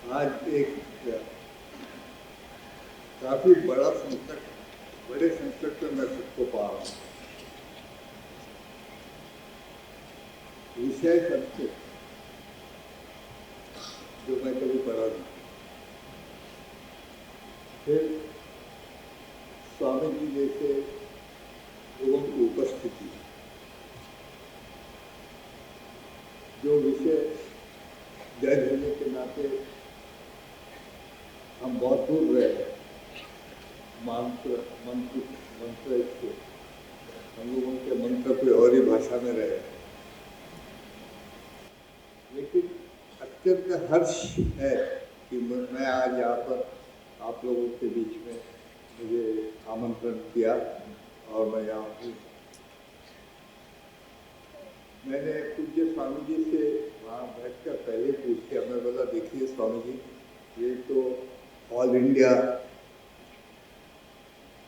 आज एक काफी बड़े संकट में मैं खुद को पा रहा हूँ। विषय सबसे जो मैं कभी पढ़ा नहीं। फिर स्वामी जी जैसे लोगों की उपस्थिति, जो विषय जज होने के नाते हम बहुत दूर रहे मंत्र से, हम लोगों के मंत्र कोई और ही भाषा में रहे, लेकिन अत्यंत हर्ष है कि मैं आज यहाँ पर आप लोगों के बीच में मुझे आमंत्रण किया और मैं यहाँ हूँ। मैंने पूज्य स्वामी जी से वहाँ बैठकर पहले पूछ किया। मैं बोला, देखिए स्वामी जी, ये तो ऑल इंडिया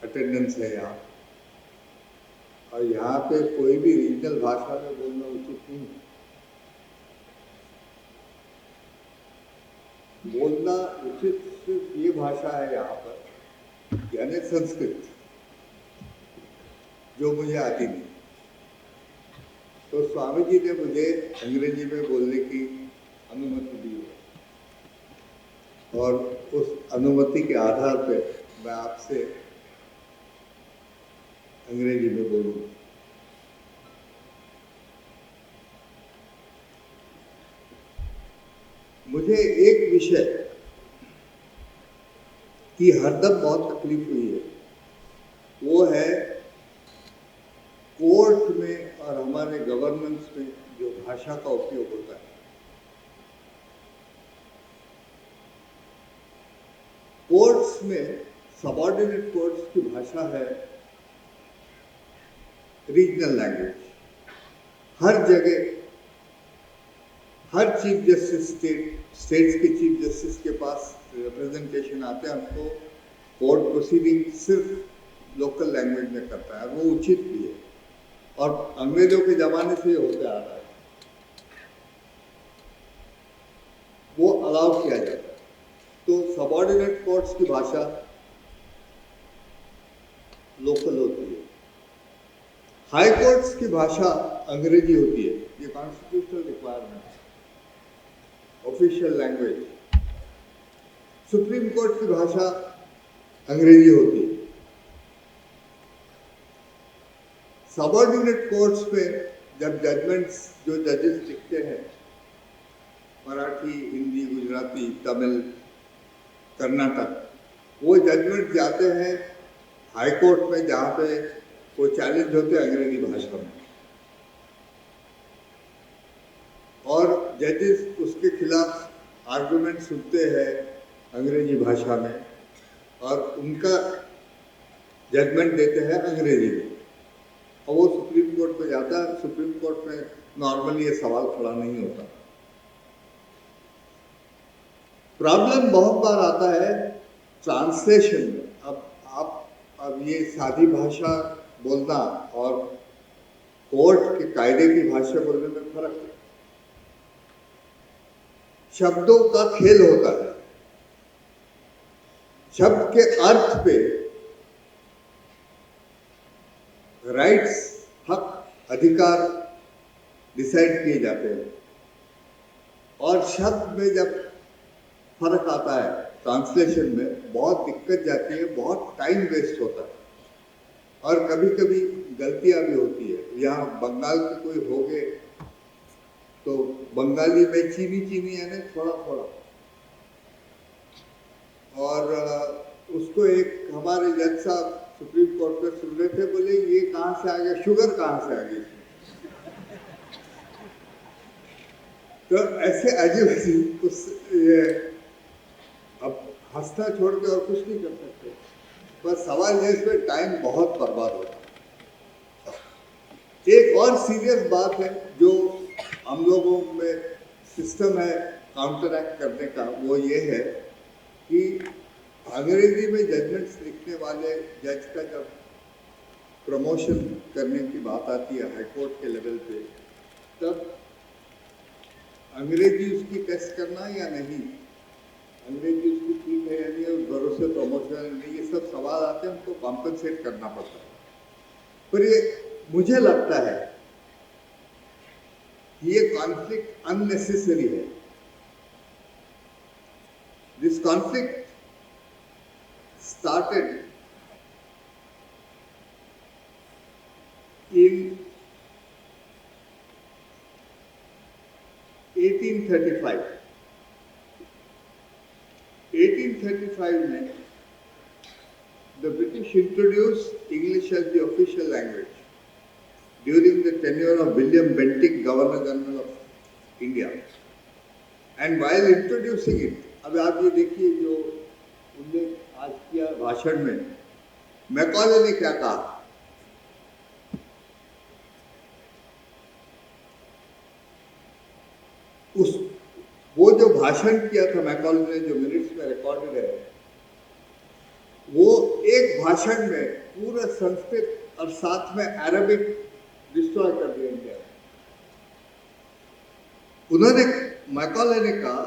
अटेंडेंस है यहाँ, और यहाँ पे कोई भी रीजनल भाषा में बोलना उचित नहीं। बोलना उचित सिर्फ ये भाषा है यहाँ पर, यानी संस्कृत, जो मुझे आती नहीं। तो स्वामी जी ने मुझे अंग्रेजी में बोलने की अनुमति दी है, और उस अनुमति के आधार पर मैं आपसे अंग्रेजी में बोलूँगा। मुझे एक विषय की हरदम बहुत तकलीफ हुई है, वो है कोर्ट में और हमारे गवर्नेंस में जो भाषा का उपयोग होता है। कोर्ट्स में सबऑर्डिनेट कोर्ट्स की भाषा है रीजनल लैंग्वेज। हर जगह हर चीफ जस्टिस स्टेट्स के चीफ जस्टिस के पास रिप्रेजेंटेशन आते हैं, उनको कोर्ट प्रोसीडिंग सिर्फ लोकल लैंग्वेज में करता है, वो उचित भी है और अंग्रेजों के ज़माने से होते आ रहा है, वो अलाउ किया जाता है। तो सबऑर्डिनेट कोर्ट्स की भाषा लोकल होती है। हाई कोर्ट्स की भाषा अंग्रेजी होती है, ये कॉन्स्टिट्यूशनल रिक्वायरमेंट है, ऑफिशियल लैंग्वेज। सुप्रीम कोर्ट की भाषा अंग्रेजी होती है। सबऑर्डिनेट कोर्ट्स में जब जजमेंट्स जो जजेस लिखते हैं, मराठी, हिंदी, गुजराती, तमिल, कर्नाटक, वो जजमेंट जाते हैं हाई कोर्ट में, जहाँ पे वो चैलेंज होते हैं अंग्रेजी भाषा में, और जजेस उसके खिलाफ आर्गुमेंट सुनते हैं अंग्रेजी भाषा में और उनका जजमेंट देते हैं अंग्रेजी में, और वो सुप्रीम कोर्ट में जाता है। सुप्रीम कोर्ट में नॉर्मली ये सवाल खड़ा नहीं होता। प्रॉब्लम बहुत बार आता है ट्रांसलेशन में। अब ये सादी भाषा बोलना और कोर्ट के कायदे की भाषा बोलने में फर्क है। शब्दों का खेल होता है, शब्द के अर्थ पे राइट्स, हक, अधिकार डिसाइड किए जाते हैं, और शब्द में जब फर्क आता है ट्रांसलेशन में बहुत दिक्कत जाती है, बहुत टाइम वेस्ट होता है, और कभी कभी गलतियां भी होती है। यहाँ बंगाल के कोई हो गए तो बंगाली में चीनी चीनी है ना, थोड़ा थोड़ा, और उसको एक हमारे जज साहब सुप्रीम कोर्ट में सुन रहे थे, बोले ये कहाँ से आ गया, शुगर कहाँ से आ गई। तो ऐसे अजीब अजीब उस अब हंसना छोड़ के और कुछ नहीं कर सकते, पर सवाल है इसमें टाइम बहुत बर्बाद होता है। एक और सीरियस बात है जो हम लोगों में सिस्टम है काउंटर एक्ट करने का, वो ये है कि अंग्रेजी में जजमेंट्स लिखने वाले जज का जब प्रमोशन करने की बात आती है हाई कोर्ट के लेवल पे, तब अंग्रेजी उसकी टेस्ट करना या नहीं, से प्रमोशन, ये सब सवाल आते हैं, उनको कॉम्पनसेट करना पड़ता है। पर ये मुझे लगता है कि ये कॉन्फ्लिक्ट अननेसेसरी है। This conflict started in 1835. 1835 में the British introduced English as the official language during the tenure of William Bentinck, Governor General of India. And while introducing it, अब आप ये देखिए जो उन्होंने आज किया भाषण में, मैकॉले ने क्या कहा? वो जो भाषण किया था मैकॉले ने, जो मिनट्स में रिकॉर्डेड है, वो एक भाषण में पूरा संस्कृत और साथ में अरबिक डिस्ट्रॉय कर दिया इंडिया में। उन्होंने, मैकॉले ने कहा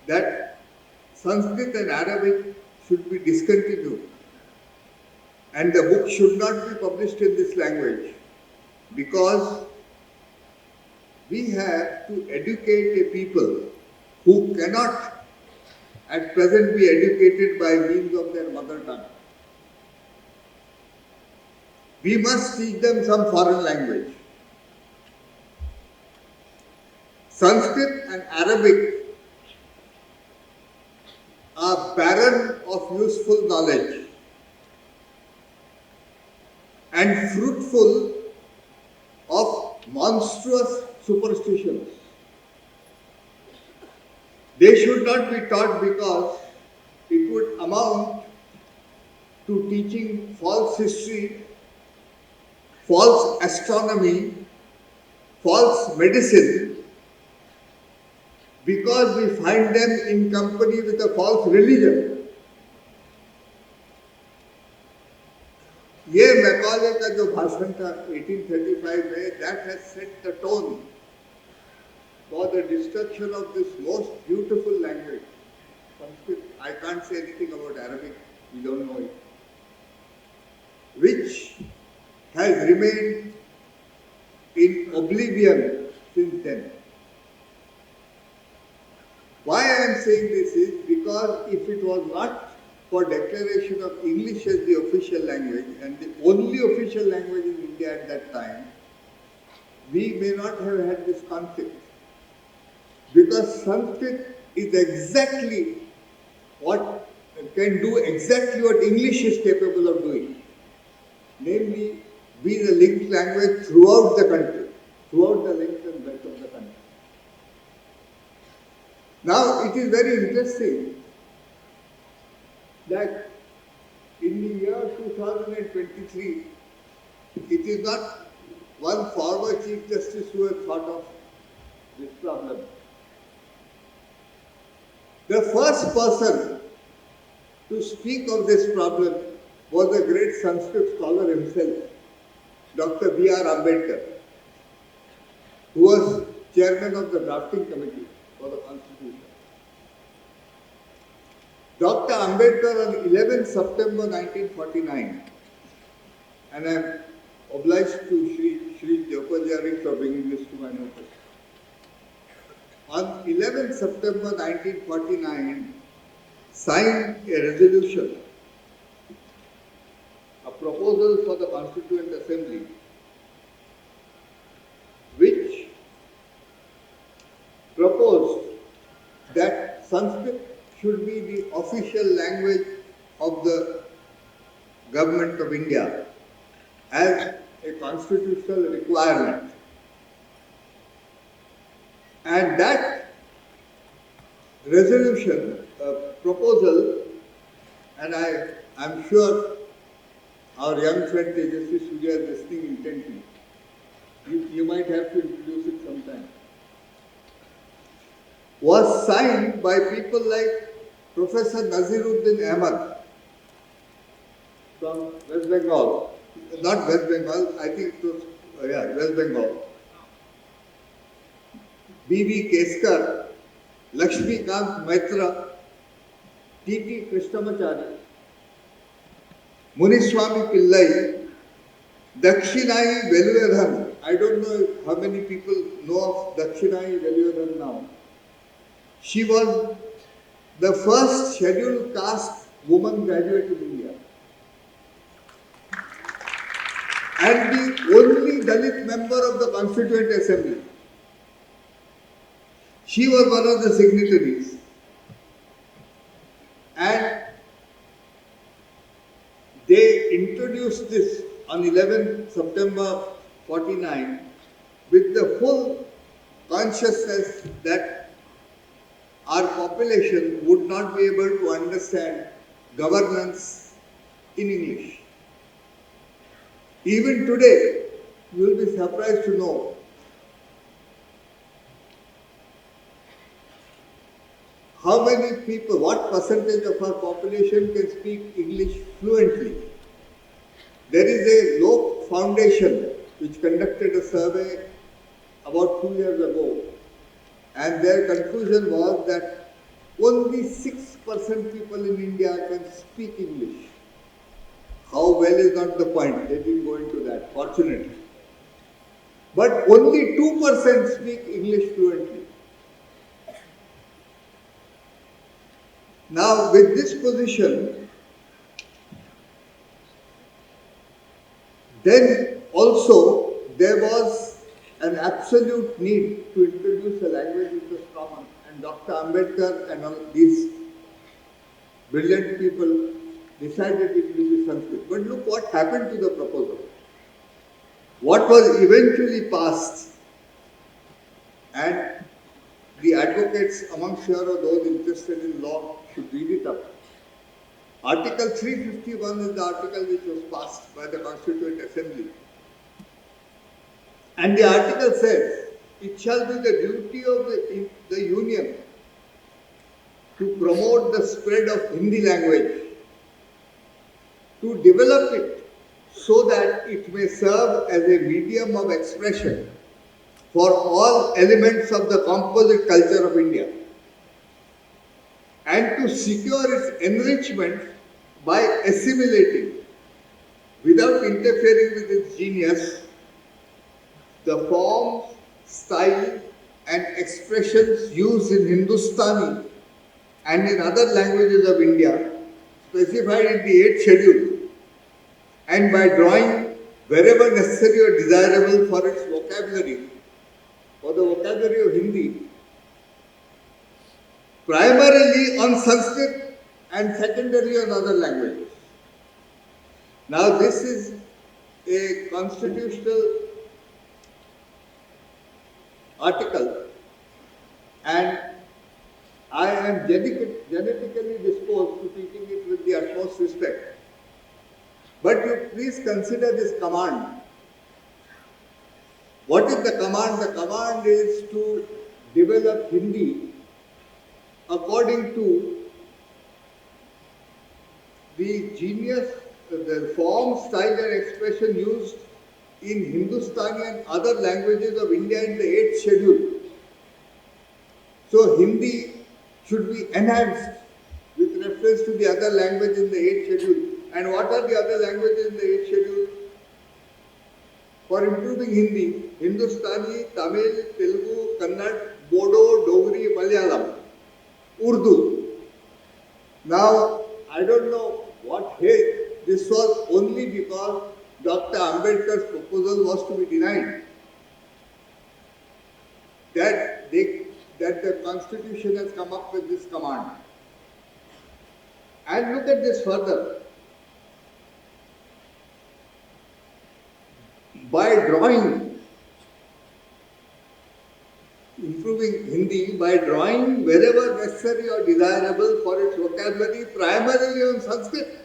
that Sanskrit and Arabic should be discontinued and the book should not be published in this language because we have to educate a people who cannot at present be educated by means of their mother tongue. We must teach them some foreign language. Sanskrit and Arabic are barren of useful knowledge and fruitful of monstrous superstitions. They should not be taught because it would amount to teaching false history, false astronomy, false medicine, because we find them in company with a false religion. ये Macaulay का जो भाषण था 1835 में, that has set the tone for the destruction of this most beautiful language, Sanskrit. I can't say anything about Arabic, we don't know it, which has remained in oblivion since then. Why I am saying this is because if it was not for declaration of English as the official language and the only official language in India at that time, we may not have had this conflict. Because Sanskrit is exactly what can do exactly what English is capable of doing, namely be the linked language throughout the country, throughout the length and breadth of the country. Now, it is very interesting that in the year 2023, it is not one former Chief Justice who has thought of this problem. The first person to speak of this problem was the great Sanskrit scholar himself, Dr. B.R. Ambedkar, who was chairman of the drafting committee for the Constitution. Dr. Ambedkar on 11 September 1949, and I am obliged to Shri Jyopalajari for bringing this to my notice. On 11 September 1949, signed a resolution, a proposal for the Constituent Assembly, which proposed that Sanskrit should be the official language of the Government of India as a constitutional requirement. And that resolution, proposal, and I am sure our young friend Tejasvi Surya is listening intently. You might have to introduce it sometime. Was signed by people like Professor Naziruddin Ahmad from West Bengal. Not West Bengal, I think it was, West Bengal. B.B. Keskar, Lakshmikant Maitra, T. T.T. Krishnamachari, Muniswami Pillai, Dakshinai Veluyadhan. I don't know how many people know of Dakshinai Veluyadhan now. She was the first scheduled caste woman graduate in India and the only Dalit member of the Constituent Assembly. She was one of the signatories. And they introduced this on 11 September 49 with the full consciousness that our population would not be able to understand governance in English. Even today, you will be surprised to know how many people, what percentage of our population can speak English fluently. There is a Lok Foundation which conducted a survey about 2 years ago, and their conclusion was that only 6% people in India can speak English. How well is not the point, they didn't go into that, fortunately. But only 2% speak English fluently. Now, with this position, then also there was an absolute need to introduce a language which was common, and Dr. Ambedkar and all these brilliant people decided it will be Sanskrit. But look what happened to the proposal. What was eventually passed, and the advocates amongst you or those interested in law should read it up. Article 351 is the article which was passed by the Constituent Assembly. And the article says, it shall be the duty of the Union to promote the spread of Hindi language, to develop it so that it may serve as a medium of expression for all elements of the composite culture of India, and to secure its enrichment by assimilating, without interfering with its genius, the forms, style and expressions used in Hindustani and in other languages of India specified in the 8th schedule, and by drawing wherever necessary or desirable for its vocabulary, for the vocabulary of Hindi, primarily on Sanskrit and secondarily on other languages. Now this is a constitutional article, and I am genetically disposed to treating it with the utmost respect. But you please consider this command. What is the command? The command is to develop Hindi according to the genius, the form, style and expression used in Hindustani and other languages of India in the 8th schedule. So Hindi should be enhanced with reference to the other language in the 8th schedule. And what are the other languages in the 8th schedule? For improving Hindi, Hindustani, Tamil, Telugu, Kannada, Bodo, Dogri, Malayalam, Urdu. Now, I don't know what hate. This was only because Dr. Ambedkar's proposal was to be denied. That the Constitution has come up with this command. And look at this further. By drawing, improving Hindi, by drawing wherever necessary or desirable for its vocabulary, primarily on Sanskrit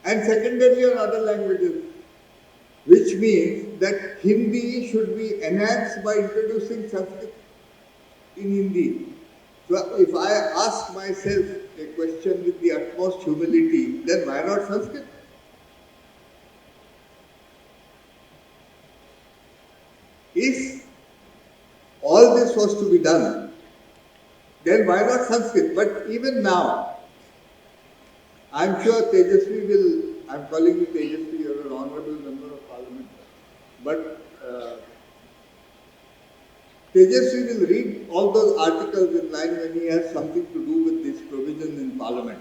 and secondarily on other languages, which means that Hindi should be enhanced by introducing Sanskrit in Hindi. So if I ask myself a question with the utmost humility, then why not Sanskrit? If all this was to be done, then why not Sanskrit? But even now, I'm sure Tejasvi will, I'm calling you Tejasvi, you're an honorable member of parliament, but Tejasvi will read all those articles in line when he has something to do with these provisions in parliament.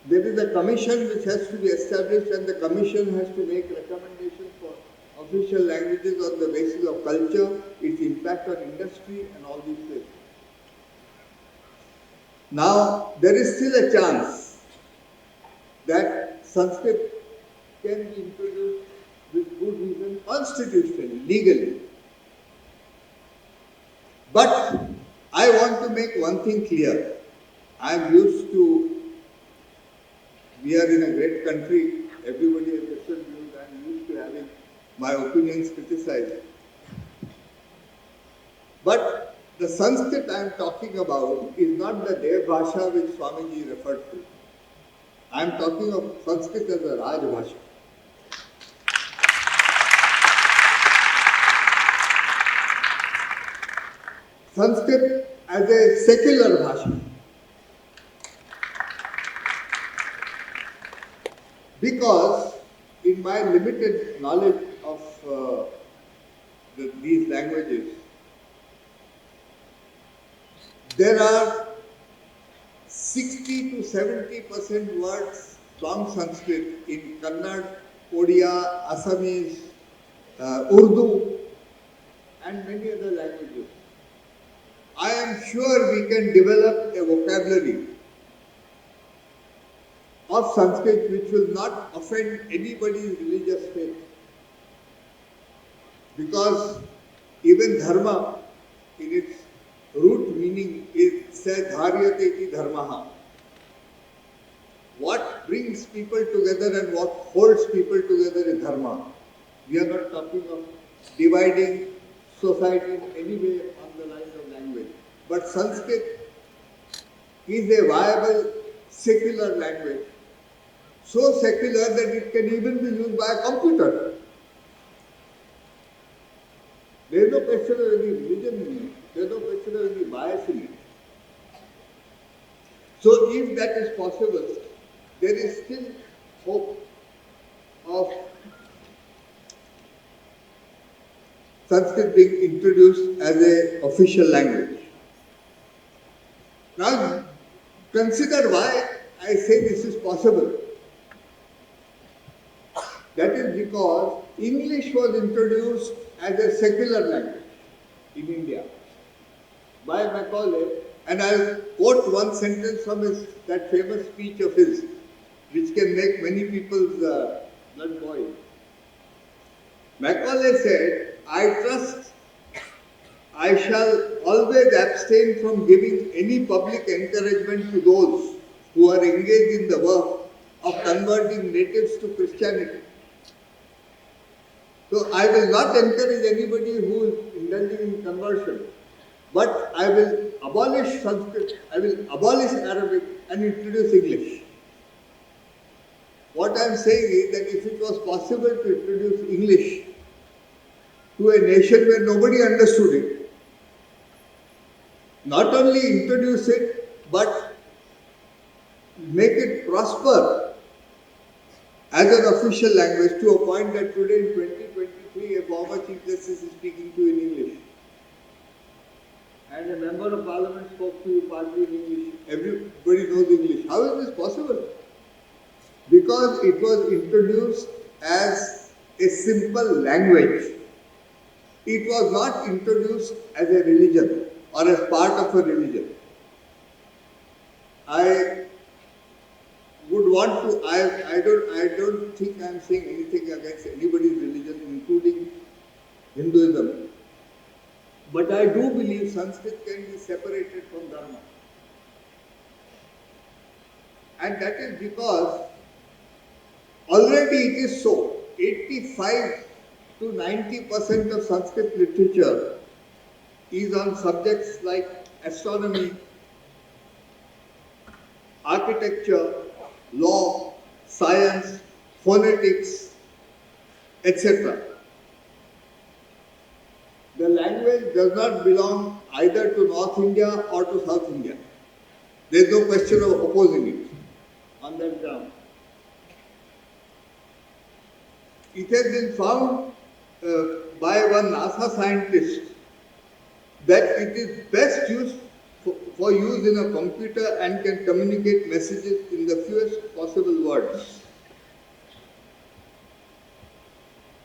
There is a commission which has to be established, and the commission has to make recommendations for official languages on the basis of culture, its impact on industry and all these things. Now, there is still a chance that Sanskrit can be introduced with good reason constitutionally, legally. But I want to make one thing clear. I am used to, we are in a great country, everybody has different views, I am used to having my opinions criticized. But the Sanskrit I am talking about is not the Dev Bhasha which Swamiji referred to. I am talking of Sanskrit as a Raj Bhasha. Sanskrit as a secular Bhasha. Because in my limited knowledge of these languages, there are 60 to 70% words from Sanskrit in Kannada, Odia, Assamese, Urdu, and many other languages. I am sure we can develop a vocabulary of Sanskrit which will not offend anybody's religious faith. Because even dharma, in its root meaning, is said dharyate iti dharmaha. What brings people together and what holds people together is dharma. We are not talking of dividing society in any way on the lines of language. But Sanskrit is a viable secular language. So secular that it can even be used by a computer. There is no question of any religion in it. There is no question of any bias in it. So if that is possible, there is still hope of Sanskrit being introduced as an official language. Now, consider why I say this is possible. That is because English was introduced as a secular language in India by Macaulay, and I'll quote one sentence from that famous speech of his, which can make many people's blood boil. Macaulay said, "I trust I shall always abstain from giving any public encouragement to those who are engaged in the work of converting natives to Christianity. So I will not encourage anybody who is indulging in conversion, but I will abolish Sanskrit, I will abolish Arabic and introduce English." What I am saying is that if it was possible to introduce English to a nation where nobody understood it, not only introduce it, but make it prosper as an official language to a point that today in 2023 a former Chief Justice is speaking to you in English. And a member of parliament spoke to you partly in English. Everybody knows English. How is this possible? Because it was introduced as a simple language. It was not introduced as a religion or as part of a religion. I would want to, I don't think I am saying anything against anybody's religion, including Hinduism. But I do believe Sanskrit can be separated from Dharma. And that is because already it is so. 85 to 90% of Sanskrit literature is on subjects like astronomy, architecture, law, science, phonetics, etc. The language does not belong either to North India or to South India. There is no question of opposing it. on that ground. It has been found by one NASA scientist that it is best used for use in a computer and can communicate messages in the fewest possible words.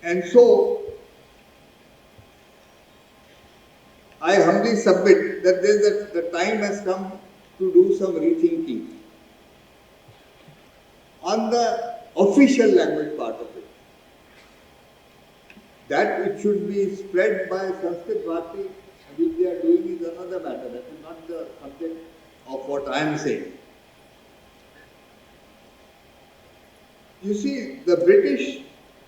And so, I humbly submit that the time has come to do some rethinking on the official language part of it. That it should be spread by Sanskrit Bharati, which they are doing, is another matter. That is not the subject of what I am saying. You see, the British,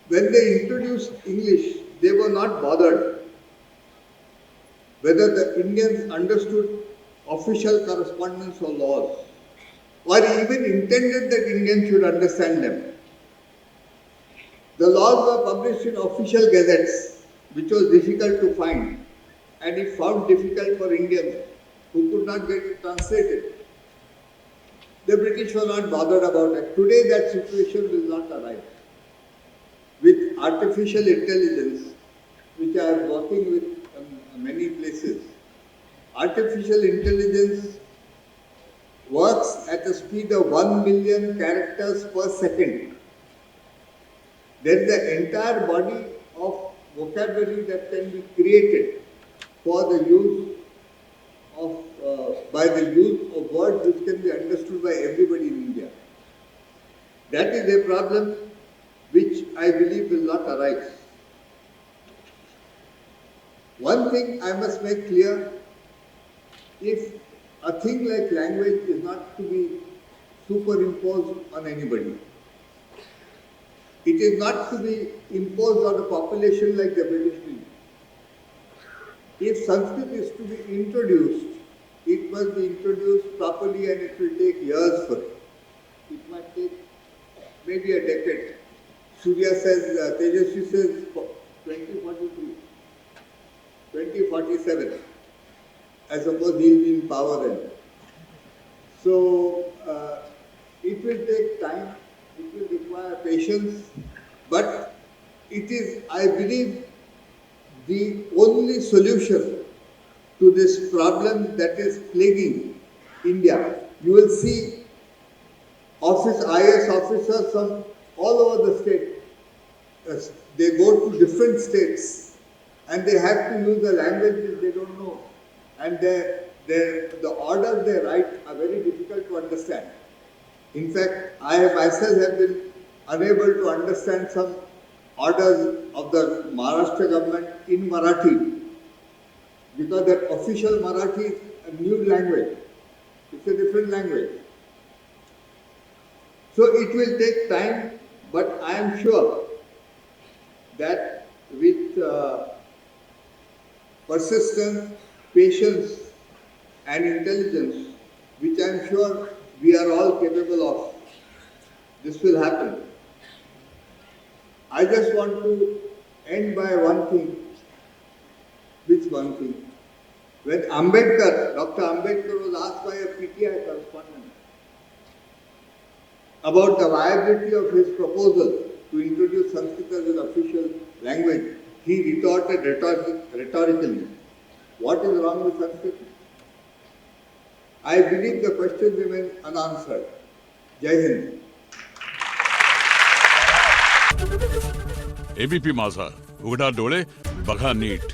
when they introduced English, they were not bothered whether the Indians understood official correspondence or laws, or even intended that Indians should understand them. The laws were published in official gazettes, which was difficult to find, and it found difficult for Indians who could not get it translated. The British were not bothered about it. Today that situation will not arise. With artificial intelligence, which I am working with many places, artificial intelligence works at a speed of 1 million characters per second. There is the entire body of vocabulary that can be created for the use of, by the use of words which can be understood by everybody in India. That is a problem which I believe will not arise. One thing I must make clear, if a thing like language is not to be superimposed on anybody. It is not to be imposed on a population like the British did. If Sanskrit is to be introduced, it must be introduced properly and it will take years for it. It might take maybe a decade. Surya says, Tejasvi says 2043, 2047. I suppose he will be in power then. So, it will take time. It will require patience, but it is, I believe, the only solution to this problem that is plaguing India. You will see IAS officers from all over the state. They go to different states and they have to use the language which they don't know. And the orders they write are very difficult to understand. In fact, I myself have been unable to understand some orders of the Maharashtra government in Marathi because that official Marathi is a new language. It's a different language. So it will take time, but I am sure that with persistence, patience and intelligence, which I am sure we are all capable of, this will happen. I just want to end by one thing. Which one thing? When Ambedkar, Dr. Ambedkar was asked by a PTI correspondent about the viability of his proposal to introduce Sanskrit as an official language, he retorted rhetorically, what is wrong with Sanskrit? I believe the question remains unanswered. Jai Hind. ABP माझा, उघडा डोळे बघा NEET.